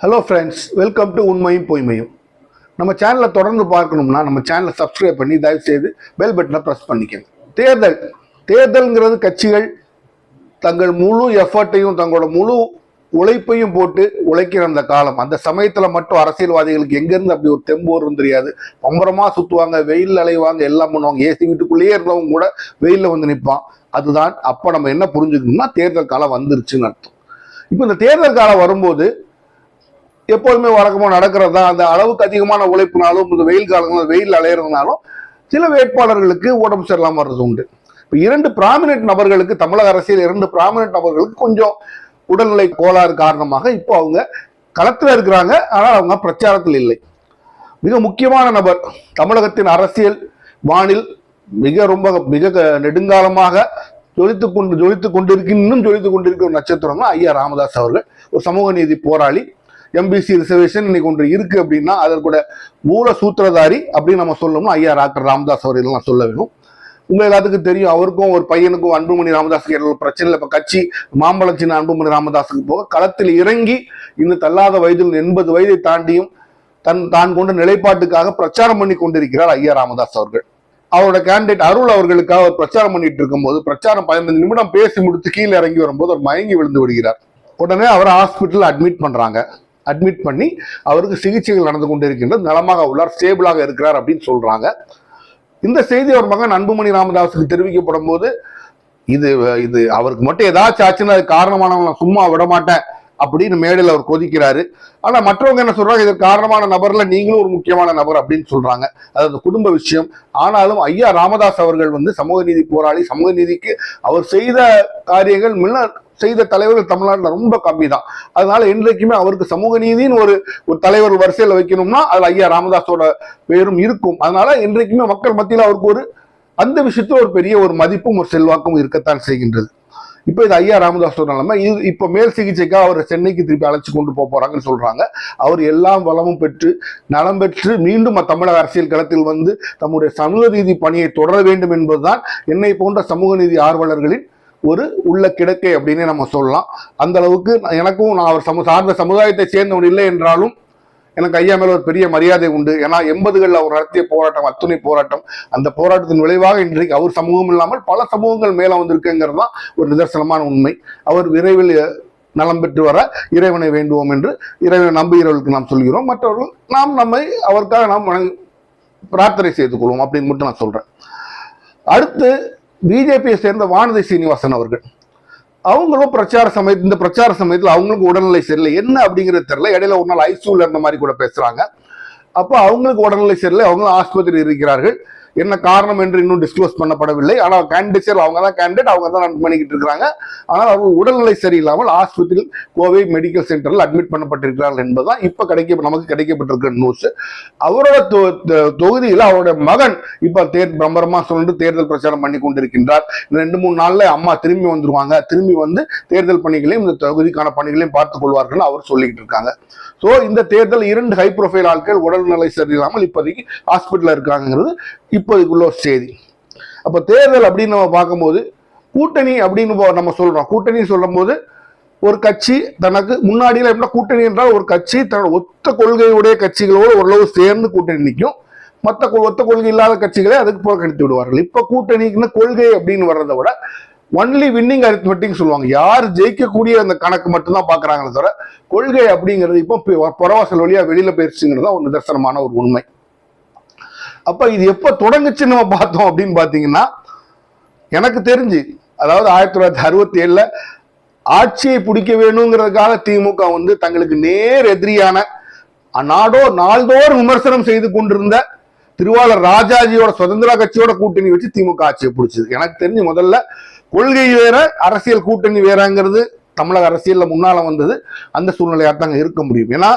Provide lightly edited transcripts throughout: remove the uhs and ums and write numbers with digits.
Hello friends, welcome to உண்மையும் பொய்மையும். நம்ம சேனலை தொடர்ந்து பார்க்கணும்னா நம்ம சேனலை சப்ஸ்கிரைப் பண்ணி தயவுசெய்து பெல் பட்டனை ப்ரெஸ் பண்ணிக்கங்க. தேர்தல்ங்கிறது கட்சிகள் தங்கள் முழு எஃபர்ட்டையும் தங்களோட முழு உழைப்பையும் போட்டு உழைக்கிற அந்த காலம். அந்த சமயத்தில் மட்டும் அரசியல்வாதிகளுக்கு எங்கேருந்து அப்படி ஒரு தெம்பு வரும் தெரியாது. பம்பரமாக சுற்றுவாங்க, வெயில் அலைவாங்க, எல்லாம் பண்ணுவாங்க. ஏசி வீட்டுக்குள்ளேயே இருந்தவங்க கூட வெயிலில் வந்து நிற்பான். அதுதான் அப்போ நம்ம என்ன புரிஞ்சுக்கணும்னா தேர்தல் காலம் வந்துருச்சுன்னு அர்த்தம். இப்போ இந்த தேர்தல் காலம் வரும்போது எப்போதுமே வழக்கமாக நடக்கிறது தான். அந்த அளவுக்கு அதிகமான உழைப்புனாலும் இந்த வெயில் காலங்கள் வெயில் அலையிறதுனாலும் சில வேட்பாளர்களுக்கு உடம்பு சரியில்லாம வர்றது உண்டு. இப்போ இரண்டு பிராமினன்ட் நபர்களுக்கு, தமிழக அரசியல் இரண்டு பிராமினன்ட் நபர்களுக்கு கொஞ்சம் உடல்நிலை கோளாறு காரணமாக இப்போ அவங்க களத்தில் இருக்கிறாங்க, ஆனால் அவங்க பிரச்சாரத்தில் இல்லை. மிக முக்கியமான நபர், தமிழகத்தின் அரசியல் வானில் மிக நெடுங்காலமாக ஜொலித்துக் கொண்டிருக்கிற ஒரு நட்சத்திரம்னா ஐயா ராமதாஸ் அவர்கள். ஒரு சமூக நீதி போராளி. எம்பிசி ரிசர்வேஷன் இன்னைக்கு ஒன்று இருக்கு அப்படின்னா அதற்கூட மூல சூத்திரதாரி அப்படின்னு நம்ம சொல்லணும்னா ஐயா டாக்டர் ராமதாஸ் அவர்கள் நான் சொல்ல வேணும். உங்க எல்லாத்துக்கும் தெரியும், அவருக்கும் ஒரு பையனுக்கும் அன்புமணி ராமதாஸுக்கு பிரச்சனை இல்லை. இப்ப கட்சி மாம்பழம் சின்ன அன்புமணி ராமதாஸுக்கு போக களத்தில் இறங்கி இன்னும் தள்ளாத வயதில் 80 வயதை தாண்டியும் தான் கொண்ட நிலைப்பாட்டுக்காக பிரச்சாரம் பண்ணி கொண்டிருக்கிறார் ஐயா ராமதாஸ் அவர்கள். அவரோட கேண்டிடேட் அருள் அவர்களுக்காக அவர் பிரச்சாரம் பண்ணிட்டு இருக்கும்போது பிரச்சாரம் 15 நிமிடம் பேசி முடித்து கீழே இறங்கி வரும்போது அவர் மயங்கி விழுந்து விடுகிறார். உடனே அவரை ஹாஸ்பிட்டல் அட்மிட் பண்ணி அவருக்கு சிகிச்சைகள் நடந்து கொண்டிருக்கின்றது, நலமாக உள்ளார், ஸ்டேபிளாக இருக்கிறார் அப்படின்னு சொல்றாங்க. இந்த செய்தி அவர் மகன் அன்புமணி ராமதாஸுக்கு தெரிவிக்கப்படும் போது இது அவருக்கு மட்டும் ஏதாச்சும் ஆச்சுன்னா அது காரணமானவங்க சும்மா விட மாட்டேன் அப்படின்னு மேடையில் அவர் கொதிக்கிறாரு. ஆனா மற்றவங்க என்ன சொல்றாங்க, இதற்கு காரணமான நபர்ல நீங்களும் ஒரு முக்கியமான நபர் அப்படின்னு சொல்றாங்க. அது குடும்ப விஷயம். ஆனாலும் ஐயா ராமதாஸ் அவர்கள் சமூக நீதி போராளி. சமூக நீதிக்கு அவர் செய்த காரியங்கள் செய்த தலைவர்கள் தமிழ்நாட்டில் ரொம்ப கம்மி தான். அதனால இன்றைக்குமே அவருக்கு சமூக நீதினு ஒரு தலைவர் வரிசையில் வைக்கணும்னா அது ஐயா ராமதாஸோட பேரும் இருக்கும். அதனால இன்றைக்குமே மக்கள் மத்தியில் அவருக்கு அந்த விஷயத்துல ஒரு பெரிய ஒரு மதிப்பும் ஒரு செல்வாக்கும் இருக்கத்தான் செய்கின்றது. இப்போ இது ஐயா ராமதாஸோட நிலைமை. இப்போ மேல் சிகிச்சைக்காக அவர் சென்னைக்கு திருப்பி அழைச்சு கொண்டு போறாங்கன்னு சொல்றாங்க. அவர் எல்லாம் வளமும் பெற்று நலம் பெற்று மீண்டும் தமிழக அரசியல் களத்தில் தம்முடைய சமூக நீதி பணியை தொடர வேண்டும் என்பதுதான் என்னை போன்ற சமூக நீதி ஆர்வலர்களின் ஒரு உள்ள கிடக்கை அப்படின்னு நம்ம சொல்லலாம். அந்த அளவுக்கு எனக்கும் நான் அவர் சார்ந்த சமுதாயத்தை சேர்ந்தவன் இல்லை என்றாலும் எனக்கு ஐயா மேல ஒரு பெரிய மரியாதை உண்டு. ஏன்னா 80களில் அவர் நடத்திய போராட்டம், அத்துணை போராட்டம், அந்த போராட்டத்தின் விளைவாக இன்றைக்கு அவர் சமூகம் இல்லாமல் பல சமூகங்கள் மேல வந்திருக்குங்கிறது தான் ஒரு நிதர்சனமான உண்மை. அவர் விரைவில் நலம் பெற்று வர இறைவனை வேண்டுவோம் என்று இறைவனை நம்புகிறவர்களுக்கு நாம் சொல்கிறோம். மற்றவர்கள் நம்மை அவருக்காக நாம் பிரார்த்தனை செய்து கொள்வோம் அப்படின்னு மட்டும் நான் சொல்றேன். அடுத்து பிஜேபியை சேர்ந்த வானதி சீனிவாசன் அவர்கள், அவங்களும் இந்த பிரச்சார சமயத்தில் அவங்களுக்கு உடல்நிலை சரியில்லை. என்ன அப்படிங்கிறது தெரியல. இடையில ஒரு நாள் ஐசியூல இருந்த மாதிரி கூட பேசுறாங்க. அப்போ அவங்களுக்கு உடல்நிலை சரியில்லை, அவங்களும் ஆஸ்பத்திரியில் இருக்கிறார்கள். என்ன காரணம் என்று இன்னும் டிஸ்க்ளோஸ் பண்ணப்படவில்லை. ஆனால் கேண்டிடேட் அவங்க தான் ரன் பண்ணிக்கிட்டு இருக்கிறாங்க. ஆனால் அவங்க உடல்நிலை சரியில்லாமல் ஆஸ்பத்திரியில் கோவை மெடிக்கல் சென்டரில் அட்மிட் பண்ணப்பட்டிருக்கிறார்கள் என்பதுதான் இப்ப நமக்கு கிடைக்கப்பட்டிருக்கிற நியூஸ். அவரோட தொகுதியில் அவருடைய மகன் இப்ப பிரம்பரமா சொல்லிட்டு தேர்தல் பிரச்சாரம் பண்ணி கொண்டிருக்கின்றார். 2-3 நாள்ல அம்மா திரும்பி வந்துருவாங்க, திரும்பி தேர்தல் பணிகளையும் இந்த தொகுதிக்கான பணிகளையும் பார்த்துக் கொள்வார்கள் அவர் சொல்லிக்கிட்டு இருக்காங்க. சோ இந்த தேர்தல் 2 ஹை ப்ரொஃபைல் ஆட்கள் உடல்நிலை சரியில்லாமல் இப்போதைக்கு ஹாஸ்பிட்டல்ல இருக்காங்கிறது இப்போதைக்குள்ள ஒரு செய்தி. அப்ப தேர்தல் அப்படின்னு நம்ம பார்க்கும்போது கூட்டணி அப்படின்னு நம்ம சொல்றோம். கூட்டணி சொல்லும் போது ஒரு கட்சி தனக்கு முன்னாடியில எப்படின்னா கூட்டணி என்றால் ஒரு கட்சி தன்னோட ஒத்த கொள்கையுடைய கட்சிகளோடு ஓரளவு சேர்ந்து கூட்டணி நிற்கும். ஒத்த கொள்கை இல்லாத கட்சிகளை அதுக்கு புறக்கணித்து விடுவார்கள். இப்ப கூட்டணிக்குன்னு கொள்கை அப்படின்னு வர்றதை விட ஒன்லி வின்னிங் அரித்மெட்டிக் சொல்லுவாங்க. யார் ஜெயிக்கக்கூடிய அந்த கணக்கு மட்டும்தான் பாக்குறாங்களே தவிர கொள்கை அப்படிங்கிறது இப்போ புறவாசல் வழியா வெளியில போயிருச்சுங்கிறது தான் ஒரு நிதர்சனமான ஒரு உண்மை. அப்ப இது எப்ப தொடங்குச்சுன்னு நம்ம பார்த்தோம் அப்படின்னு பாத்தீங்கன்னா, எனக்கு தெரிஞ்சு அதாவது 1967 ஆட்சியை பிடிக்க வேணுங்கிறதுக்காக திமுக தங்களுக்கு நேர் எதிரியான நாள்தோறும் விமர்சனம் செய்து கொண்டிருந்த திருவாளர் ராஜாஜியோட சுதந்திர கட்சியோட கூட்டணி வச்சு திமுக ஆட்சியை பிடிச்சது. எனக்கு தெரிஞ்சு முதல்ல கொள்கை வேற, அரசியல் கூட்டணி வேறங்கிறது தமிழக அரசியல்ல முன்னால வந்தது. அந்த சூழ்நிலையாத்தாங்க இருக்க முடியும். ஏன்னா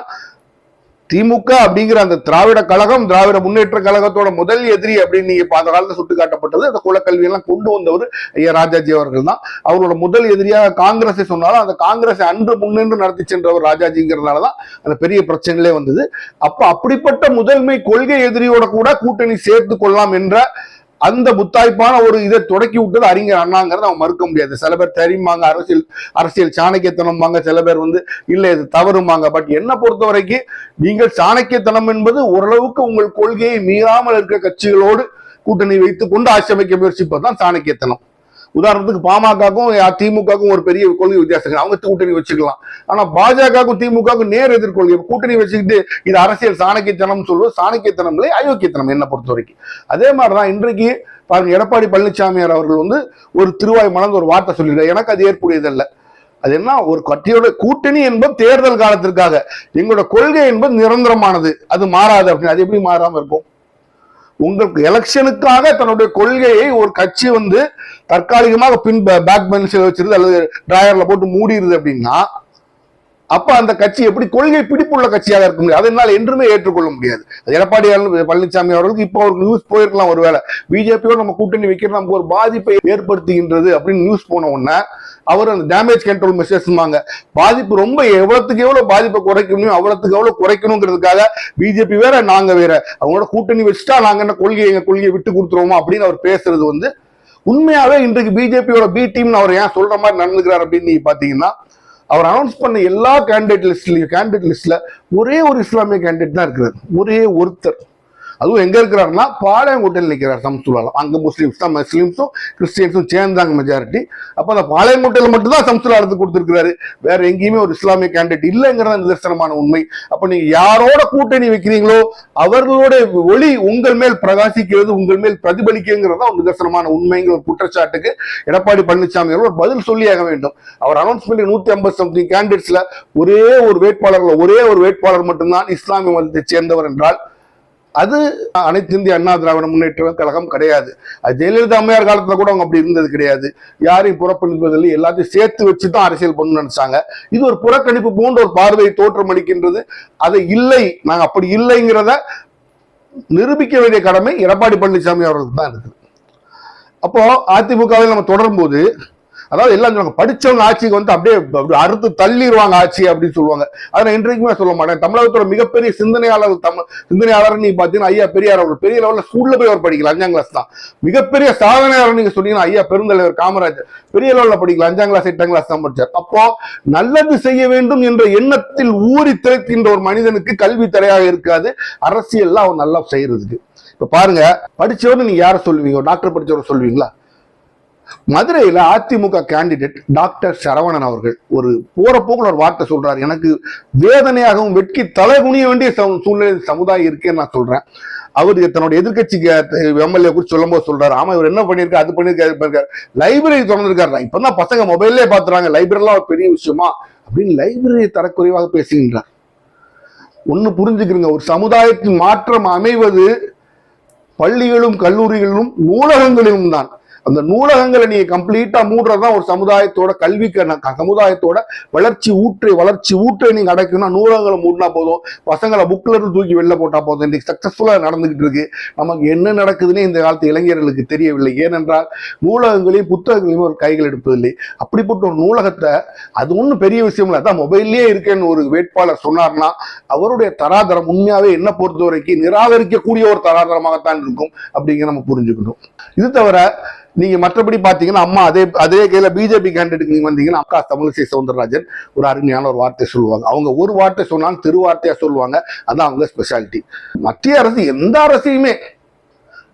திமுக அப்படிங்கிற அந்த திராவிட முன்னேற்ற கழகத்தோட முதல் எதிரி அப்படின்னு நீங்க பார்த்த காலத்துல சுட்டு காட்டப்பட்டது அந்த குலக்கல்வி எல்லாம் கொண்டு வந்தவர் ஐயா ராஜாஜி அவர்கள் தான். அவரோட முதல் எதிரியாக காங்கிரஸை சொன்னாலும் அந்த காங்கிரஸை அன்று முன்னின்று நடத்தி சென்றவர் ராஜாஜிங்கிறதுனாலதான் அந்த பெரிய பிரச்சனைகளே வந்தது. அப்ப அப்படிப்பட்ட முதன்மை கொள்கை எதிரியோட கூட கூட்டணி சேர்த்து கொள்ளலாம் என்ற அந்த முத்தாய்ப்பான ஒரு இதை தொடக்கி விட்டது அறிஞர் அண்ணாங்கிறத அவன் மறுக்க முடியாது. சில பேர் தெரியுமாங்க, அரசியல் சாணக்கியத்தனம்பாங்க, சில பேர் இல்ல இது தவறுமாங்க. பட் என்ன பொறுத்த வரைக்கும் நீங்கள் சாணக்கியத்தனம் என்பது ஓரளவுக்கு உங்கள் கொள்கையை மீறாமல் இருக்க கட்சிகளோடு கூட்டணி வைத்துக் கொண்டு ஆட்சி அமைக்க முயற்சிப்பதுதான் சாணக்கியத்தனம். உதாரணத்துக்கு பாமகக்கும் திமுகவுக்கும் ஒரு பெரிய கொள்கை வித்தியாசம், அவங்க கூட்டணி வச்சுக்கலாம். ஆனா பாஜகவுக்கும் திமுகவுக்கும் நேர் எதிர்கொள்கை, கூட்டணி வச்சுக்கிட்டு இது அரசியல் சாணக்கியத்தனம் சொல்லுவது சாணக்கியத்தனம் இல்லை, அயோக்கியத்தனம் என்ன பொறுத்த வரைக்கும். அதே மாதிரிதான் இன்றைக்கு பாருங்க, எடப்பாடி பழனிசாமியார் அவர்கள் ஒரு திருவாய் மலர்ந்து ஒரு வார்த்தை சொல்லிடுறாரு, எனக்கு அது ஏற்புடையதல்ல. அது என்ன, ஒரு கட்சியோட கூட்டணி என்பது தேர்தல் காலத்திற்காக, எங்களோட கொள்கை என்பது நிரந்தரமானது, அது மாறாது அப்படின்னு. அது எப்படி மாறாம இருக்கும்? உங்களுக்கு எலெக்ஷனுக்காக தன்னுடைய கொள்கையை ஒரு கட்சி தற்காலிகமாக பேக் பென்சில் வச்சிருது அல்லது டிராயர்ல போட்டு மூடிடுது அப்படின்னா, அப்ப அந்த கட்சி எப்படி கொள்கை பிடிப்புள்ள கட்சியாக இருக்க முடியாது? அதனால என்றுமே ஏற்றுக்கொள்ள முடியாது. எடப்பாடி பழனிசாமி அவர்களுக்கு இப்போ ஒரு நியூஸ் போயிருக்கலாம், ஒருவேளை பிஜேபியோட நம்ம கூட்டணி வைக்கிறது நமக்கு ஒரு பாதிப்பை ஏற்படுத்துகின்றது அப்படின்னு நியூஸ் போன உடனே அவர் அந்த டேமேஜ் கண்ட்ரோல் மெஷர்ஸ்மாங்க, பாதிப்பு ரொம்ப எவ்வளவுக்கு எவ்வளவு பாதிப்பை குறைக்கணும் அவ்வளவுக்கு எவ்வளவு குறைக்கணுங்கிறதுக்காக பிஜேபி வேற நாங்க வேற, அவங்களோட கூட்டணி வச்சுட்டா நாங்க என்ன எங்க கொள்கையை விட்டு கொடுத்துருவோமா அப்படின்னு அவர் பேசுறது உண்மையாவே இன்றைக்கு பிஜேபியோட பி டீம் அவர் ஏன் சொல்ற மாதிரி நடந்துக்கிறார் அப்படின்னு நீங்க பாத்தீங்கன்னா, அவர் அனௌன்ஸ் பண்ண எல்லா கேண்டிடேட் லிஸ்ட்ல ஒரே ஒரு இஸ்லாமிய கேண்டிடேட் தான் இருக்கிறார், ஒரே ஒருத்தர். அதுவும் எங்க இருக்கிறாருன்னா பாளையங்கோட்டையில் நிற்கிறார் சம்சுலாலம். அங்க முஸ்லிம்ஸும் கிறிஸ்டியன்ஸும் சேர்ந்தாங்க மெஜாரிட்டி. அப்ப அந்த பாளையங்கோட்டையில் மட்டும்தான் சம்சுலா எடுத்து கொடுத்திருக்கிறாரு, வேற எங்கேயுமே ஒரு இஸ்லாமிய கேண்டிடேட் இல்லைங்கிறத நிதர்சனமான உண்மை. அப்ப நீங்க யாரோட கூட்டணி வைக்கிறீங்களோ அவர்களோட ஒளி உங்கள் மேல் பிரகாசிக்கிறது, உங்கள் மேல் பிரதிபலிக்குங்கிறதா ஒரு நிதர்சனமான உண்மைங்கிற ஒரு குற்றச்சாட்டுக்கு எடப்பாடி பழனிசாமி அவர்கள் ஒரு பதில் சொல்லியாக வேண்டும். அவர் அனௌன்ஸ் பண்ணி 150 சம்திங் கேண்டிடேட்ஸ்ல ஒரே ஒரு வேட்பாளர் மட்டும்தான் இஸ்லாமிய மதத்தை சேர்ந்தவர் என்றால் அது அனைத்து இந்திய அண்ணா திராவிட முன்னேற்ற கழகம் கிடையாது. அது ஜெயலலிதா அம்மையார் காலத்துல கூட அவங்க அப்படி இருந்தது கிடையாது. யாரையும் புறக்கணிப்பதில்லை, எல்லாத்தையும் சேர்த்து வச்சுதான் அரசியல் பண்ணு நினைச்சாங்க. இது ஒரு புறக்கணிப்பு போன்ற ஒரு பார்வையை தோற்றம் அளிக்கின்றது. அதை இல்லை, நாங்க அப்படி இல்லைங்கிறத நிரூபிக்க வேண்டிய கடமை எடப்பாடி பழனிசாமி அவர்களுக்கு தான் இருக்குது. அப்போ அதிமுகவில் நம்ம தொடரும் போது, அதாவது எல்லாம் சொல்லுவாங்க படிச்சவங்க ஆட்சிக்கு அப்படியே அறுத்து தள்ளிடுவாங்க ஆட்சி அப்படின்னு சொல்லுவாங்க. அதை இன்றைக்குமே சொல்ல மாட்டேன். தமிழகத்தோட மிகப்பெரிய சிந்தனையாளர் நீ பாத்தீங்கன்னா ஐயா பெரியார் அவர்கள். பெரிய லெவலில் ஸ்கூல்ல போய் அவர் படிக்கல, 5ஆம் கிளாஸ் தான். மிகப்பெரிய சாதனையாளர் நீங்க சொன்னீங்கன்னா ஐயா பெருந்தலைவர் காமராஜர் பெரிய லெவலில் படிக்கல, 5ஆம் கிளாஸ் 8ஆம் கிளாஸ் தான் படிச்சார். அப்போ நல்லது செய்ய வேண்டும் என்ற எண்ணத்தில் ஊறி திளைக்கின்ற ஒரு மனிதனுக்கு கல்வி தடையாக இருக்காது, அரசியல் அவர் நல்லா செய்யறதுக்கு. இப்ப பாருங்க, படிச்சவன்னு நீங்க யாரை சொல்லுவீங்க? டாக்டர் படிச்சவரை சொல்லுவீங்களா? மதுரையில அதிமுக கேண்டிடேட் டாக்டர் சரவணன் அவர்கள் ஒரு போற போக்குல ஒரு வார்த்தை சொல்றாரு, எனக்கு வேதனையாகவும் வெட்கி தலைகுனிய வேண்டிய சூழ்நிலை சமுதாயம் இருக்கேன்னு நான் சொல்றேன். அவரு தன்னுடைய எதிர்கட்சிக்கு எம்எல்ஏ குறித்து சொல்லும் போது சொல்றாரு, ஆமா இவர் என்ன பண்ணிருக்காரு, அது பண்ணிருக்காரு, லைப்ரரி திறந்திருக்காரு. இப்பதான் பசங்க மொபைல்லே பாத்துறாங்க, லைப்ரரிலாம் ஒரு பெரிய விஷயமா அப்படின்னு லைப்ரரி தரக்குறைவாக பேசுகின்றார். ஒண்ணு புரிஞ்சுக்கிறீங்க, ஒரு சமுதாயத்தின் மாற்றம் அமைவது பள்ளிகளும் கல்லூரிகளிலும் நூலகங்களிலும் தான். அந்த நூலகங்களை நீங்க கம்ப்ளீட்டா மூடுறதுதான் ஒரு சமுதாயத்தோட கல்விக்கு, சமுதாயத்தோட வளர்ச்சி ஊற்றை நீங்க அடைக்கணும்னா நூலகங்களை மூடினா போதும், பசங்களை புக்ல இருந்து தூக்கி வெளில போட்டா போதும். இன்னைக்கு சக்சஸ்ஃபுல்லா நடந்துகிட்டு இருக்கு. நமக்கு என்ன நடக்குதுன்னு இந்த காலத்து இளைஞர்களுக்கு தெரியவில்லை. ஏனென்றால் நூலகங்களையும் புத்தகங்களையும் ஒரு கைகள் எடுப்பதில்லை. அப்படிப்பட்ட ஒரு நூலகத்தை, அது ஒன்றும் பெரிய விஷயம் இல்லை, அதான் மொபைல்லே இருக்கேன்னு ஒரு வேட்பாளர் சொன்னார்னா அவருடைய தராதரம் உண்மையாவே என்ன பொறுத்த வரைக்கும் நிராகரிக்கக்கூடிய ஒரு தராதரமாகத்தான் இருக்கும் அப்படிங்கிற நம்ம புரிஞ்சுக்கணும். இது தவிர நீங்க மற்றபடி பாத்தீங்கன்னா அம்மா அதே கையில பிஜேபி கேண்டிடேட் நீங்க வந்தீங்கன்னா அக்கா தமிழிசை சவுந்தரராஜன் ஒரு அருமையான ஒரு வார்த்தை சொல்லுவாங்க. அவங்க ஒரு வார்த்தை சொன்னாலும் திருவார்த்தையா சொல்லுவாங்க, அதான் அவங்க ஸ்பெஷாலிட்டி. மத்திய அரசு எந்த அரசையுமே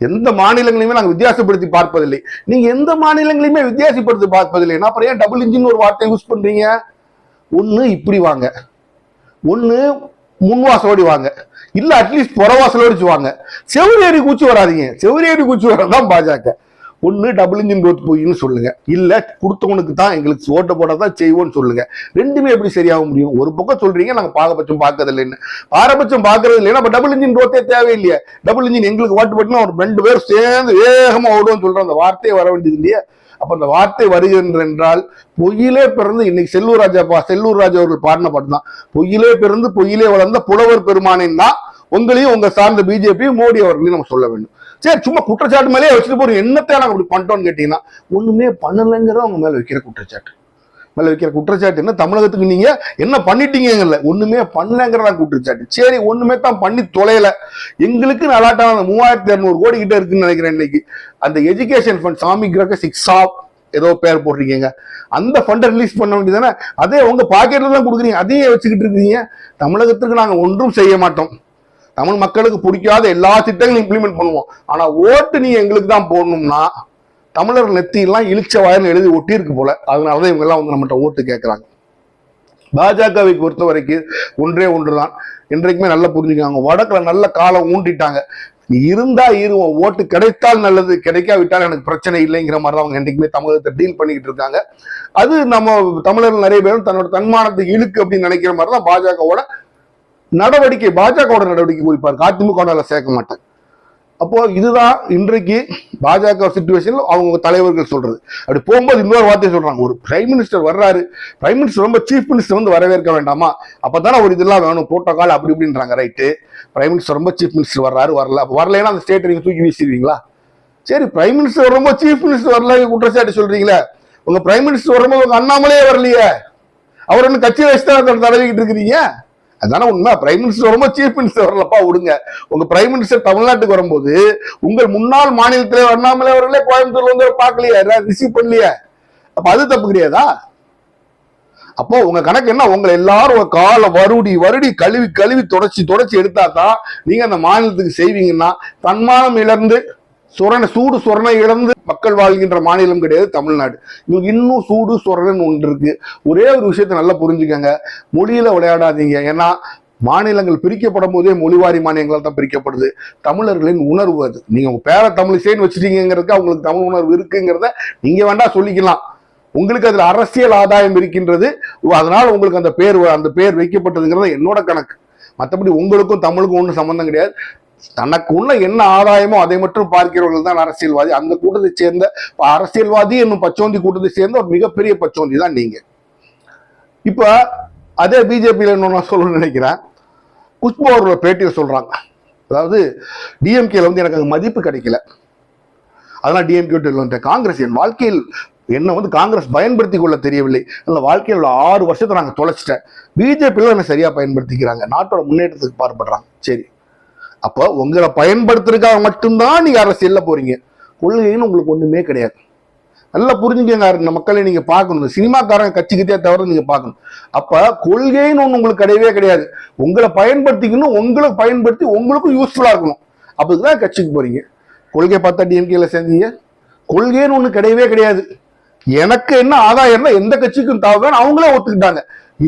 எந்த மாநிலங்களையுமே நாங்க வித்தியாசப்படுத்தி பார்ப்பதில்லை. நீங்க எந்த மாநிலங்களையுமே வித்தியாசப்படுத்தி பார்ப்பதில்லை, அப்புறம் ஏன் டபுள் இன்ஜின் ஒரு வார்த்தை யூஸ் பண்றீங்க? ஒண்ணு இப்படி வாங்க, ஒண்ணு முன்வாசலோடி வாங்க, இல்ல அட்லீஸ்ட் புறவாசலோடிச்சு வாங்க. செவ்வரேறி கூச்சி வராதிங்க, செவ்வரேறி கூச்சி வரதான் பாஜக. ஒண்ணு டபுள் இன்ஜின் growth போயின்னு சொல்லுங்க, இல்ல கொடுத்தவனுக்கு தான் எங்களுக்கு ஓட்ட போட்டதான் செய்வோம்னு சொல்லுங்க. ரெண்டுமே எப்படி சரியாக முடியும்? ஒரு பக்கம் சொல்றீங்க நாங்க பாரபட்சம் பார்க்கறது இல்லைன்னு, பாரபட்சம் பார்க்கறது இல்லைன்னா அப்ப டபுள் இன்ஜின் growth தேவையில்லையே. டபுள் இன்ஜின் எங்களுக்கு ஓட்டு போட்டுனா ஒரு 2 பேர் சேர்ந்து வேகமா ஓடுவோம்னு சொல்ற அந்த வார்த்தையே வர வேண்டியது இல்லையா? அப்ப அந்த வார்த்தை வருகின்ற என்றால் பொய்யிலே பிறந்து, இன்னைக்கு செல்லூர் ராஜா அவர்கள் பாடின பாட்டு தான், பொய்யிலே பிறந்து பொய்யிலே வளர்ந்த புலவர் பெருமானின் தான் உங்களையும் உங்க சார்ந்த பிஜேபி மோடி அவர்களையும் நம்ம சொல்ல வேண்டும். சரி, சும்மா குற்றச்சாட்டு மேலே வச்சுட்டு போறோம், என்னத்தை நாங்க அப்படி பண்ணிட்டோம்னு கேட்டீங்கன்னா ஒண்ணுமே பண்ணலைங்கிறத அவங்க மேல வைக்கிற குற்றச்சாட்டு. மேல வைக்கிற குற்றச்சாட்டு என்ன, தமிழகத்துக்கு நீங்க என்ன பண்ணிட்டீங்கல்ல, ஒண்ணுமே பண்ணலங்கிறதா குற்றச்சாட்டு. சரி, ஒண்ணுமே தான் பண்ணி தொலைல. எங்களுக்கு நல்லாட்டான 3200 கோடி கிட்ட இருக்குன்னு நினைக்கிறேன் இன்னைக்கு. அந்த எஜுகேஷன் ஃபண்ட் சாமி கிரக 6 ஏதோ பேர் போட்டிருக்கீங்க, அந்த ஃபண்டை ரிலீஸ் பண்ண வேண்டியதானே? அதே உங்க பாக்கெட்ல தான் கொடுக்குறீங்க, அதையே வச்சுக்கிட்டு இருக்கீங்க. தமிழகத்துக்கு நாங்க ஒன்றும் செய்ய மாட்டோம், தமிழ் மக்களுக்கு பிடிக்காத எல்லா திட்டங்களும் இம்ப்ளிமெண்ட் பண்ணுவோம், ஆனா ஓட்டு நீங்க எங்களுக்கு தான் போடணும்னா தமிழர் நெத்தியெல்லாம் இழிச்ச வாயின்னு எழுதி ஒட்டி இருக்கு போல. அதனாலதான் இவங்க எல்லாம் வந்து நம்மகிட்ட ஓட்டு கேட்கறாங்க. பாஜகவை பொறுத்த வரைக்கும் ஒன்றே ஒன்றுதான், இன்றைக்குமே நல்லா புரிஞ்சுக்காங்க. வடக்குல நல்ல காலம் ஊண்டிட்டாங்க. இருந்தா இருவோம், ஓட்டு கிடைத்தால் நல்லது, கிடைக்காவிட்டால் எனக்கு பிரச்சனை இல்லைங்கிற மாதிரி தான் அவங்க என்றைக்குமே தமிழகத்தை டீல் பண்ணிக்கிட்டு இருக்காங்க. அது நம்ம தமிழர்கள் நிறைய பேரும் தன்னோட தன்மானத்தை இழுக்கு அப்படின்னு நினைக்கிற மாதிரி தான் பாஜகவோட நடவடிக்கை. பாஜகவோட நடவடிக்கை குறிப்பார், அதிமுக சேர்க்க மாட்டேன். அப்போ இதுதான் இன்றைக்கு பாஜக சிச்சுவேஷன்ல அவங்க தலைவர்கள் சொல்றது. அப்படி போகும்போது இன்னொரு வார்த்தையை சொல்றாங்க, ஒரு பிரைம் மினிஸ்டர் வர்றாரு, பிரைம் மினிஸ்டர் ரொம்ப சீஃப் மினிஸ்டர் வந்து வரவேற்க வேண்டாமா, அப்பதானே ஒரு இதெல்லாம் வேணும் புரோட்டோகால் அப்படி இப்படின்றாங்க. ரைட்டு, பிரைம் மினிஸ்டர் ரொம்ப சீஃப் மினிஸ்டர் வர்றாரு, வரலைன்னா அந்த ஸ்டேட்டை நீங்க தூக்கி வீசிடுவீங்களா? சரி, பிரைம் மினிஸ்டர் ரொம்ப சீஃப் மினிஸ்டர் வரல குற்றச்சாட்டு சொல்றீங்களே, உங்க பிரைம் மினிஸ்டர் வரும்போது உங்க அண்ணாமலையே வரலையே, அவர் ஒண்ணு கட்சியை வச்சுதான் தடவிக்கிட்டு இருக்கிறீங்க. அதான உண்மை. பிரைம் மினிஸ்டர் வரும்போது சீஃப் மினிஸ்டர் வரலப்பா விடுங்க. உங்க பிரைம் மினிஸ்டர் தமிழ்நாட்டுக்கு வரும்போது உங்கள் முன்னாள் மாநில தலைவர் அண்ணாமலை அவர்களே கோயம்புத்தூர்ல வந்து பார்க்கலையே, ரிசீவ் பண்ணலையே, அப்ப அது தப்பு கிடையாதா? அப்போ உங்க கணக்கு என்ன, உங்களை எல்லாரும் காலை வருடி கழுவி தொடச்சி எடுத்தா தான் நீங்க அந்த மாநிலத்துக்கு செய்வீங்கன்னா, தன்மானம் இழந்து சூடு சொரணை இழந்து மக்கள் வாழ்கின்ற மாநிலம் கிடையாது தமிழ்நாடு. உங்களுக்கு இன்னும் சூடு சொரணன்னு ஒன்று இருக்கு. ஒரே ஒரு விஷயத்தை நல்லா புரிஞ்சுக்கங்க, மொழியில விளையாடாதீங்க. ஏன்னா மாநிலங்கள் பிரிக்கப்படும் போதே மொழிவாரி மாநிலங்களால் தான் பிரிக்கப்படுது. தமிழர்களின் உணர்வு அது. நீங்க உங்க பேரை தமிழிசைன்னு வச்சுட்டீங்கிறதுக்கு அவங்களுக்கு தமிழ் உணர்வு இருக்குங்கிறத நீங்க வேண்டா சொல்லிக்கலாம். உங்களுக்கு அதுல அரசியல் ஆதாயம் இருக்கின்றது, அதனால உங்களுக்கு அந்த பேர் வைக்கப்பட்டதுங்கிறத என்னோட கணக்கு. மற்றபடி உங்களுக்கும் தமிழுக்கும் ஒன்றும் சம்பந்தம் கிடையாது. தனக்கு உள்ள என்ன ஆதாயமோ அதை மட்டும் பார்க்கிறவர்கள் தான் அரசியல்வாதி. அந்த கூட்டத்தை சேர்ந்த அரசியல்வாதி என்னும் பச்சோந்தி கூட்டத்தை சேர்ந்த ஒரு மிகப்பெரிய பச்சோந்தி தான் நீங்க. இப்ப அதே பிஜேபியில என்ன சொல்ல நினைக்கிறேன், குஷ்பு அவர்களோட பேட்டியை சொல்றாங்க, அதாவது டிஎம்கேல வந்து எனக்கு அங்க மதிப்பு கிடைக்கல, அதனால டிஎம்கே காங்கிரஸ் என் வாழ்க்கையில் என்ன வந்து காங்கிரஸ் பயன்படுத்தி கொள்ள தெரியவில்லை, அந்த வாழ்க்கையில் 6 வருஷத்தை நாங்க தொலைச்சிட்டேன், பிஜேபியில என்ன சரியா பயன்படுத்திக்கிறாங்க, நாட்டோட முன்னேற்றத்துக்கு பார்ப்படுறாங்க. சரி, அப்போ உங்களை பயன்படுத்துறதுக்காக மட்டும்தான் நீங்க அரசியல்ல போறீங்க, கொள்கைன்னு உங்களுக்கு ஒண்ணுமே கிடையாது. நல்லா புரிஞ்சுக்கங்க, இந்த மக்களை நீங்க பார்க்கணும், சினிமாக்காரங்க கட்சிக்கிட்டே தவிர நீங்க பார்க்கணும். அப்ப கொள்கைன்னு ஒண்ணு உங்களுக்கு கிடையவே கிடையாது. உங்களை பயன்படுத்திக்கணும், உங்களுக்கு பயன்படுத்தி உங்களுக்கும் யூஸ்ஃபுல்லா இருக்கணும், அப்படிதான் கட்சிக்கு போறீங்க. கொள்கை பார்த்தா டிஎம்கேல சேர்ந்தீங்க, கொள்கைன்னு ஒண்ணு கிடையவே கிடையாது. எனக்கு என்ன ஆதாயம்னா எந்த கட்சிக்கும் தேவைன்னு அவங்களே ஒத்துக்கிட்டாங்க.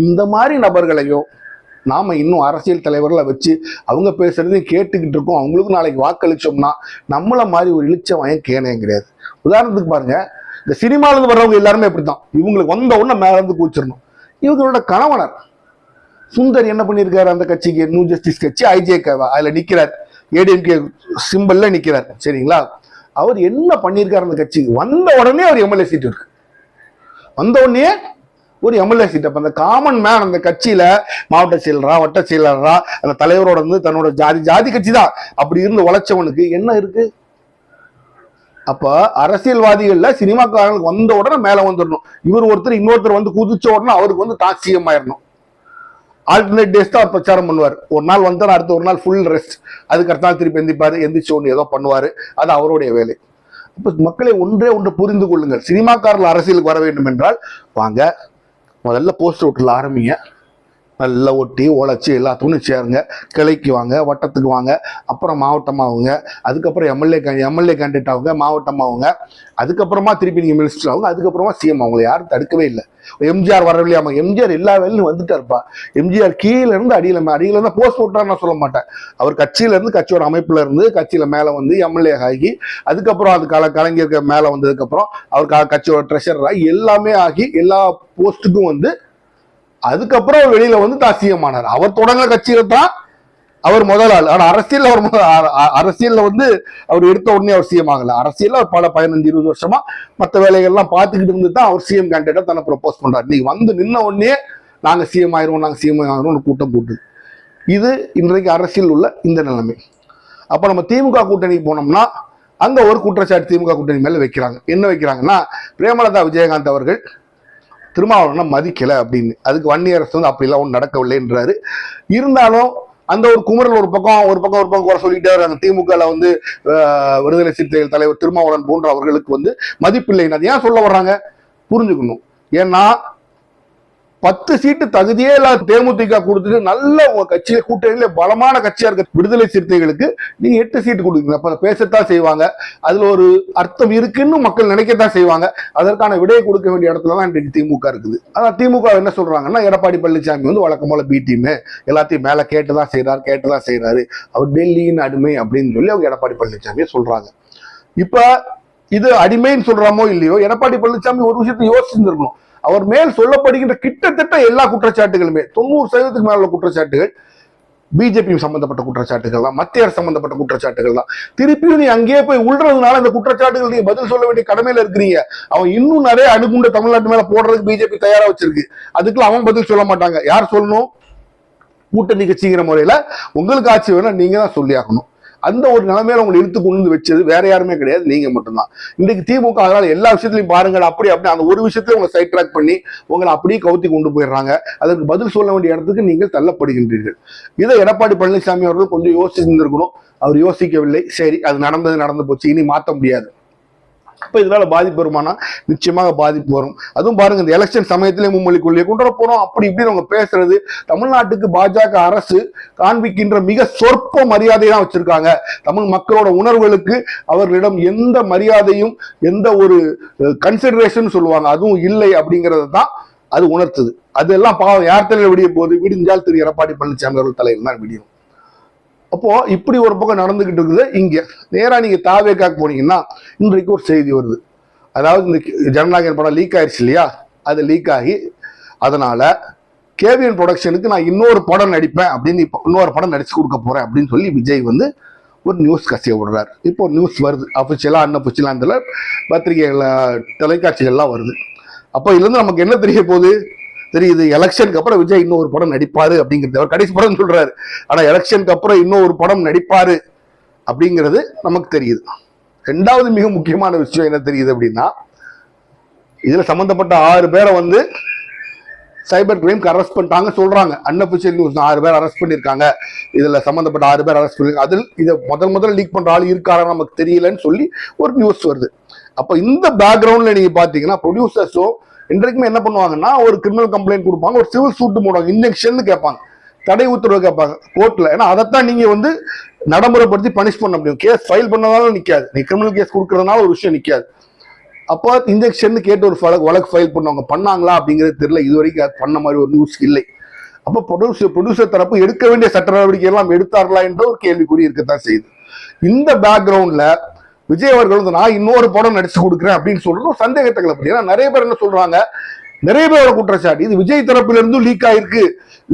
இந்த மாதிரி நபர்களையும் நாம இன்னும் அரசியல் தலைவர்களை வச்சு அவங்க பேசுறதையும் கேட்டுக்கிட்டு இருக்கோம். அவங்களுக்கும் நாளைக்கு வாக்களிச்சோம்னா நம்மள மாதிரி ஒரு இழிச்சவன் கேனையும் கிடையாது. உதாரணத்துக்கு பாருங்க, இந்த சினிமால இருந்து வர்றவங்க எல்லாருமே இப்படித்தான், இவங்களுக்கு வந்த உடனே மேல இருந்து கூச்சிடணும். இவங்களோட கணவனர் சுந்தர் என்ன பண்ணியிருக்காரு, அந்த கட்சிக்கு நியூ ஜஸ்டிஸ் கட்சி ஐஜேகேவா அதுல நிக்கிறார், ஏடிஎம்கே சிம்பிள்ல நிக்கிறார். சரிங்களா, அவர் என்ன பண்ணியிருக்காரு அந்த கட்சிக்கு, வந்த உடனே அவர் எம்எல்ஏ சீட் இருக்கு, வந்த உடனே ஒரு எம்எல்ஏ சீட். அப்ப அந்த காமன் மேன் அந்த கட்சியில மாவட்ட செயலரா வட்ட செயலரா அந்த தலைவரோட வந்து தன்னோட ஜாதி கட்சி தான் அப்படி இருந்து உழைச்சவனுக்கு என்ன இருக்கு? அப்ப அரசியல்வாதிகள்ல சினிமாக்காரங்களுக்கு வந்த உடனே மேல வந்துடணும். இவர் ஒருத்தர் இன்னொருத்தர் வந்து குதிச்ச உடனே அவருக்கு வந்து தாட்சியம் ஆயிடணும். ஆல்டர்னேட் டேஸ் தான் பிரச்சாரம் பண்ணுவார். ஒரு நாள் வந்தார், அடுத்த ஒரு நாள் ஃபுல் ரெஸ்ட், அதுக்கு அடுத்த நாள் திருப்பி எந்திரிச்சு ஒன்று ஏதோ பண்ணுவாரு, அது அவருடைய வேலை. இப்ப மக்களை ஒன்று புரிந்து கொள்ளுங்கள், சினிமாக்காரர்கள் அரசியலுக்கு வர வேண்டும் என்றால் வாங்க, முதல்ல போஸ்டர் ஓட்டில் ஆரம்பிங்க, நல்லா ஒட்டி உழைச்சி எல்லாத்துக்கும் சேருங்க, கிளைக்கு வாங்க, வட்டத்துக்கு வாங்க, அப்புறம் மாவட்டமாகுங்க, அதுக்கப்புறம் எம்எல்ஏ கேண்டிடேட் ஆகுங்க, மாவட்டமாகுங்க, அதுக்கப்புறமா திருப்பி நீங்கள் மினிஸ்டர் ஆகுங்க, அதுக்கப்புறமா சிஎம். அவங்களை யாரும் தடுக்கவே இல்லை. எம்ஜிஆர் வரவில்லையாமா, எம்ஜிஆர் எல்லா வேலையும் வந்துட்டாருப்பா. எம்ஜிஆர் கீழே இருந்து அடியில இருந்து போஸ்ட் ஓட்டார் நான் சொல்ல மாட்டேன், அவர் கட்சியில இருந்து கட்சியோட அமைப்புல இருந்து கட்சியில மேல வந்து எம்எல்ஏ ஆகி, அதுக்கப்புறம் அது கலைஞருக்கு மேல வந்ததுக்கு அப்புறம் அவர் கட்சியோட ட்ரெஷரர் ஆகி எல்லாமே ஆகி எல்லா போஸ்ட்டுக்கும் வந்து அதுக்கப்புறம் வெளியில வந்து தான் சிஎம் ஆனார். அவர் தொடங்க கட்சியில தான் அவர் முதல் ஆள். ஆனா அரசியல்ல வந்து அவர் எடுத்த உடனே அவர் சிஎம் ஆகல. அரசியல்ல அவர் பல 15-20 வருஷமா மற்ற வேலைகள்லாம் பார்த்துக்கிட்டு இருந்து தான் அவர் சிஎம் கேண்டிடேட்டா தன்னை ப்ரொபோஸ் பண்றாரு. நீங்க வந்து நின்ன உடனே நாங்க சிஎம் ஆயிரும் கூட்டம் கூட்டுது. இது இன்றைக்கு அரசியல் உள்ள இந்த நிலைமை. அப்ப நம்ம திமுக கூட்டணிக்கு போனோம்னா அங்க ஒரு குற்றச்சாட்டு திமுக கூட்டணி மேல வைக்கிறாங்க. என்ன வைக்கிறாங்கன்னா, பிரேமலதா விஜயகாந்த் அவர்கள் திருமாவளவனை மதிக்கல அப்படின்னு. அதுக்கு வன்னியரசு வந்து அப்படிலாம் ஒன்றும் நடக்கவில்லைன்றாரு. இருந்தாலும் அந்த ஒரு குமரல் ஒரு பக்கம் குறை சொல்லிட்டே அந்த திமுகல வந்து விடுதலை சிறுத்தைகள் தலைவர் திருமாவளவன் போன்ற அவர்களுக்கு வந்து மதிப்பில்லை. அது ஏன் சொல்ல வர்றாங்க புரிஞ்சுக்கணும். ஏன்னா 10 சீட்டு தகுதியே இல்லாத தேமுதிக கொடுத்துட்டு நல்ல உங்க கட்சியில கூட்டணியில பலமான கட்சியா இருக்க விடுதலை சிறுத்தைகளுக்கு நீங்க 8 சீட்டு கொடுக்குறீங்க. அப்ப பேசத்தான் செய்வாங்க, அதுல ஒரு அர்த்தம் இருக்குன்னு மக்கள் நினைக்கத்தான் செய்வாங்க. அதற்கான விடையை கொடுக்க வேண்டிய இடத்துலதான் இன்றைக்கு திமுக இருக்குது. அதான் திமுக என்ன சொல்றாங்கன்னா, எடப்பாடி பழனிசாமி வந்து வழக்கம் போல பி டீம் எல்லாத்தையும் மேல கேட்டுதான் செய்யறாரு, அவர் டெல்லியின் அடிமை அப்படின்னு சொல்லி அவங்க எடப்பாடி பழனிசாமியை சொல்றாங்க. இப்ப இது அடிமைன்னு சொல்றாமோ இல்லையோ, எடப்பாடி பழனிசாமி ஒரு விஷயத்தை யோசிச்சிருந்திருக்கணும். அவர் மேல் சொல்லப்படுகின்ற கிட்டத்தட்ட எல்லா குற்றச்சாட்டுகளுமே 90% மேல உள்ள குற்றச்சாட்டுகள் பிஜேபி சம்பந்தப்பட்ட குற்றச்சாட்டுகள் தான், மத்திய அரசு சம்பந்தப்பட்ட குற்றச்சாட்டுகள் தான். திருப்பியும் நீ அங்கேயே போய் உள்றதுனால இந்த குற்றச்சாட்டுகள் நீங்க பதில் சொல்ல வேண்டிய கடமையில இருக்கிறீங்க. அவன் இன்னும் நிறைய அணுகுண்ட தமிழ்நாட்டு மேல போடுறதுக்கு பிஜேபி தயாரா வச்சிருக்கு. அதுக்குள்ள அவன் பதில் சொல்ல மாட்டாங்க. யார் சொல்லணும்? கூட்டணி கட்சிங்கிற முறையில உங்களுக்கு ஆட்சி வேணா நீங்க தான் சொல்லி ஆகணும். அந்த ஒரு நிலைமையில உங்களை இழுத்து கொண்டு வச்சது வேற யாருமே கிடையாது, நீங்க மட்டும்தான். இன்னைக்கு திமுக அதனால எல்லா விஷயத்திலையும் பாருங்கள் அப்படி அந்த ஒரு விஷயத்தையும் உங்களை சைட் ட்ராக் பண்ணி உங்களை அப்படியே கவுத்தி கொண்டு போயிடுறாங்க. அதற்கு பதில் சொல்ல வேண்டிய இடத்துக்கு நீங்கள் தள்ளப்படுகின்றீர்கள். இதை எடப்பாடி பழனிசாமி அவர்கள் கொஞ்சம் யோசிச்சிருந்திருக்கணும். அவர் யோசிக்கவில்லை. சரி, அது நடந்து போச்சு, இனி மாற்ற முடியாது. அப்ப இதனால பாதிப்பு வருமானா? நிச்சயமாக பாதிப்பு வரும். அதுவும் பாருங்க, இந்த எலெக்ஷன் சமயத்திலே மும்மொழி கொள்கையை கொண்டு வர போறோம் அப்படி இப்படின்னு அவங்க பேசுறது தமிழ்நாட்டுக்கு பாஜக அரசு காண்பிக்கின்ற மிக சொற்ப மரியாதை தான் வச்சிருக்காங்க. தமிழ் மக்களோட உணர்வுகளுக்கு அவர்களிடம் எந்த மரியாதையும் எந்த ஒரு கன்சிடரேஷன் சொல்லுவாங்க அதுவும் இல்லை அப்படிங்கறது தான் அது உணர்த்துது. அதெல்லாம் பாவம் யார் தலையில விடிய போகுது? விடிஞ்சால் திரு எடப்பாடி பழனிசாமி அவர்கள் தலையில் தான் விடியும். அப்போ இப்படி ஒரு பக்கம் நடந்துகிட்டு இருக்குது. இங்க நேரா நீங்க தாவேக்காக்கு போனீங்கன்னா இன்றைக்கு ஒரு செய்தி வருது. அதாவது இந்த ஜனநாயகன் படம் லீக் ஆயிடுச்சு இல்லையா, அது லீக் ஆகி அதனால கேவிஎன் ப்ரொடக்ஷனுக்கு நான் இன்னொரு படம் நடிப்பேன் அப்படின்னு, இப்போ இன்னொரு படம் நடிச்சு கொடுக்க போறேன் அப்படின்னு சொல்லி விஜய் வந்து ஒரு நியூஸ் கசிய விடுறாரு. இப்போ நியூஸ் வருது, அஃபிஷியலா அன்அஃபிஷியலா பத்திரிகைகள் தொலைக்காட்சிகள்லாம் வருது. அப்போ இதுல இருந்து நமக்கு என்ன தெரிய போகுது தெரியுது? எலெக்ஷனுக்கு அப்புறம் விஜய் இன்னொரு படம் நடிப்பாரு அப்படிங்கிறது அவர் கடைசி படம் சொல்றாரு. ஆனா எலெக்ஷனுக்கு அப்புறம் இன்னொரு படம் நடிப்பாரு அப்படிங்கிறது நமக்கு தெரியுது. ரெண்டாவது மிக முக்கியமான விஷயம் என்ன தெரியுது அப்படின்னா, இதுல சம்பந்தப்பட்ட 6 பேரை வந்து சைபர் கிரைம் அரெஸ்ட் பண்ணிட்டாங்க சொல்றாங்க. அன்அபிஷியல் நியூஸ் 6 பேர் அரெஸ்ட் பண்ணிருக்காங்க. இதுல சம்பந்தப்பட்ட 6 பேர் அரெஸ்ட் பண்ணிருக்காங்க. அதில் இதை முதல்ல லீக் பண்ற ஆள் இருக்காரா நமக்கு தெரியலன்னு சொல்லி ஒரு நியூஸ் வருது. அப்ப இந்த பேக்ரவுண்ட்ல நீங்க பாத்தீங்கன்னா ப்ரொடியூசர்ஸும் இன்றைக்குமே என்ன பண்ணுவாங்கன்னா, ஒரு கிரிமினல் கம்ப்ளைண்ட் கொடுப்பாங்க, ஒரு சிவில் சூட் போடுவாங்க, இன்ஜெக்ஷன் கேட்பாங்க, தடை உத்தரவு கேட்பாங்க கோர்ட்ல. ஏன்னா அதைத்தான் நீங்க வந்து நடைமுறைப்படுத்தி பனிஷ் பண்ண முடியும். கேஸ் ஃபைல் பண்ணதாலும் நிக்காது, நீ கிரிமினல் கேஸ் கொடுக்கறதுனால ஒரு விஷயம் நிக்காது. அப்போ இன்ஜெக்ஷன் கேட்டு ஒரு வழக்கு ஃபைல் பண்ணுவாங்க. பண்ணாங்களா அப்படிங்கிறது தெரியல, இது வரைக்கும் பண்ண மாதிரி ஒரு நியூஸ் இல்லை. அப்போ ப்ரொடியூசர் தரப்பு எடுக்க வேண்டிய சட்ட நடவடிக்கை எல்லாம் எடுத்தார்களா என்ற ஒரு கேள்விக்குறி இருக்கத்தான் செய்யுது. இந்த பேக்ரவுண்ட்ல விஜய் அவர்கள் வந்து நான் இன்னொரு படம் நடிச்சு கொடுக்குறேன் அப்படின்னு சொல்றது சந்தேகத்தை கிளப்பி. ஏன்னா நிறைய பேர் என்ன சொல்றாங்க, நிறைய பேரோட குற்றச்சாட்டு இது விஜய் தரப்புல இருந்தும் லீக் ஆயிருக்கு,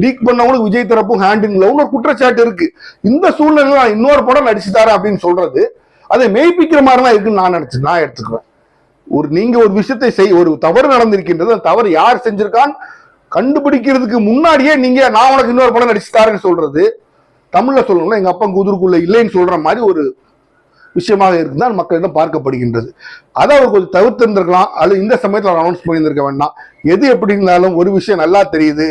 லீக் பண்ணவங்களுக்கு விஜய் தரப்பும் ஹேண்டிங்ல ஒரு குற்றச்சாட்டு இருக்கு. இந்த சூழ்நிலையில நான் இன்னொரு படம் நடிச்சு தரேன் அப்படின்னு சொல்றது அதை மெய்ப்பிக்கிற மாதிரிலாம் இருக்குன்னு நான் எடுத்துக்குவேன். நீங்க ஒரு விஷயத்தை ஒரு தவறு நடந்திருக்கின்றது, அந்த தவறு யார் செஞ்சிருக்கான்னு கண்டுபிடிக்கிறதுக்கு முன்னாடியே நீங்க நான் உனக்கு இன்னொரு படம் நடிச்சு தரேன்னு சொல்றது, தமிழ்ல சொல்லணும்னா எங்க அப்பா குதிர்க்குள்ள இல்லைன்னு சொல்ற மாதிரி ஒரு விஷயமாக இருக்குதான் மக்களிடம் பார்க்கப்படுகின்றது. அதை அவர் கொஞ்சம் தவிர்த்திருந்திருக்கலாம், அல்லது இந்த சமயத்தில் அவர் அனௌன்ஸ் பண்ணியிருந்திருக்க வேண்டாம். எது எப்படி இருந்தாலும் ஒரு விஷயம் நல்லா தெரியுது,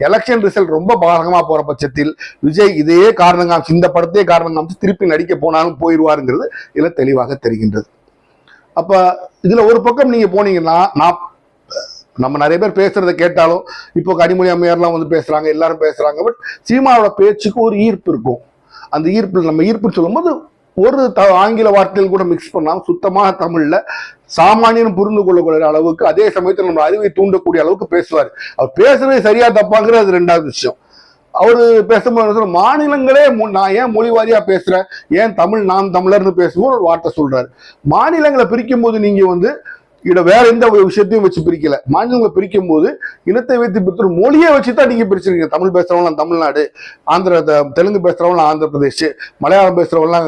எலெக்ஷன் ரிசல்ட் ரொம்ப பாதகமா போற பட்சத்தில் விஜய் இதே காரணம் காமிச்சு, இந்த படத்தையே காரணம் காமிச்சு திருப்பி நடிக்க போனாலும் போயிடுவாருங்கிறது இதுல தெளிவாக தெரிகின்றது. அப்ப இதுல ஒரு பக்கம் நீங்க போனீங்கன்னா, நம்ம நிறைய பேர் பேசுறதை கேட்டாலும் இப்போ கனிமொழி அம்மையார்லாம் வந்து பேசுறாங்க, எல்லாரும் பேசுறாங்க. பட் சீமாவோட பேச்சுக்கு ஒரு ஈர்ப்பு இருக்கும். அந்த ஈர்ப்பு நம்ம ஈர்ப்புன்னு சொல்லும் போது ஒரு ஆங்கில வார்த்தைகள் கூட மிக்ஸ் பண்ணாம சுத்தமாக தமிழ்ல சாமானியன் புரிந்து கொள்ளக்கூடிய அளவுக்கு, அதே சமயத்தில் நம்ம அறிவை தூண்டக்கூடிய அளவுக்கு பேசுவார். அவர் பேசுறது சரியா தப்பாங்கிறது அது ரெண்டாவது விஷயம். அவரு பேசும்போது மாநிலங்களே நான் ஏன் மொழி வாரியா பேசுறேன், ஏன் நான் தமிழர்னு பேசும்போது ஒரு வார்த்தை சொல்றாரு. மாநிலங்களை பிரிக்கும் போது நீங்க வந்து வேற எந்த விஷயத்தையும் வச்சு பிரிக்கல. மாநிலங்களை பிரிக்கும் போது இனத்தை வைத்து பிரித்து மொழியை வச்சுதான் நீங்க பிரிச்சிருக்கீங்க. தமிழ் பேசுறவங்க தமிழ்நாடு, தெலுங்கு பேசுறவங்க ஆந்திர பிரதேஷ், மலையாளம் பேசுறவங்க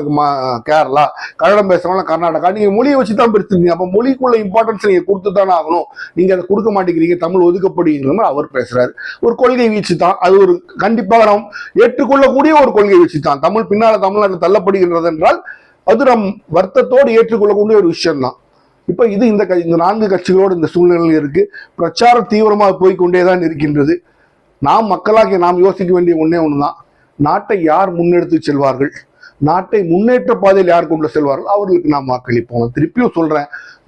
கேரளா, கன்னடம் பேசுறவங்க கர்நாடகா, நீங்க மொழியை வச்சுதான் பிரிச்சிருக்கீங்க. அப்ப மொழிக்குள்ள இம்பார்ட்டன்ஸ் நீங்க கொடுத்துதானே ஆகணும். நீங்க அதை கொடுக்க மாட்டேங்கிறீங்க, தமிழ் ஒதுக்கப்படுகிற மாதிரி அவர் பேசுறாரு. ஒரு கொள்கை வீச்சு தான் அது, ஒரு கண்டிப்பாக நாம் ஏற்றுக்கொள்ளக்கூடிய ஒரு கொள்கை வீச்சு தான். தமிழ் பின்னால தமிழ்நாட்டில் தள்ளப்படுகின்றது என்றால் அது நம் வருத்தத்தோடு ஏற்றுக்கொள்ளக்கூடிய ஒரு விஷயம் தான். இப்போ இந்த 4 கட்சிகளோடு இந்த சூழ்நிலையில் இருக்கு. பிரச்சாரம் தீவிரமாக போய்கொண்டேதான் இருக்கின்றது. நாம் மக்களாகிய நாம் யோசிக்க வேண்டிய ஒண்ணே ஒண்ணுதான், நாட்டை யார் முன்னெடுத்து செல்வார்கள், நாட்டை முன்னேற்ற பாதையில் யார் கொண்டு செல்வார்கள், அவர்களுக்கு நாம் வாக்களிப்போம். திருப்பியும் சொல்றேன்,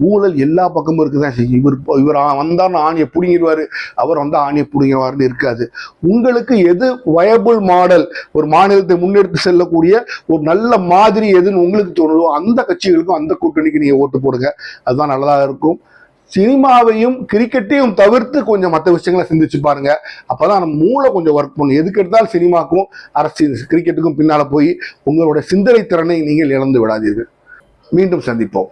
ஊழல் எல்லா பக்கமும் இருக்குதான் செய்யும். இவர் வந்தான்னு ஆணையை பிடிங்கிடுவாரு, அவர் வந்தா ஆணையை பிடிங்கிடுவாருன்னு இருக்காது. உங்களுக்கு எது வயபிள் மாடல், ஒரு மாநிலத்தை முன்னெடுத்து செல்லக்கூடிய ஒரு நல்ல மாதிரி எதுன்னு உங்களுக்கு தோணுதோ அந்த கட்சிகளுக்கும் அந்த கூட்டணிக்கு நீங்க ஓட்டு போடுங்க. அதுதான் நல்லதாக இருக்கும். சினிமாவையும் கிரிக்கெட்டையும் தவிர்த்து கொஞ்சம் மற்ற விஷயங்களை சிந்திச்சு பாருங்க. அப்பதான் நம்ம மூளை கொஞ்சம் ஒர்க் பண்ணும். எதுக்கு எடுத்தாலும் சினிமாக்கும் அரசியல் கிரிக்கெட்டுக்கும் பின்னால போய் உங்களுடைய சிந்தனை திறனை நீங்கள் இழந்து விடாதீர்கள். மீண்டும் சந்திப்போம்.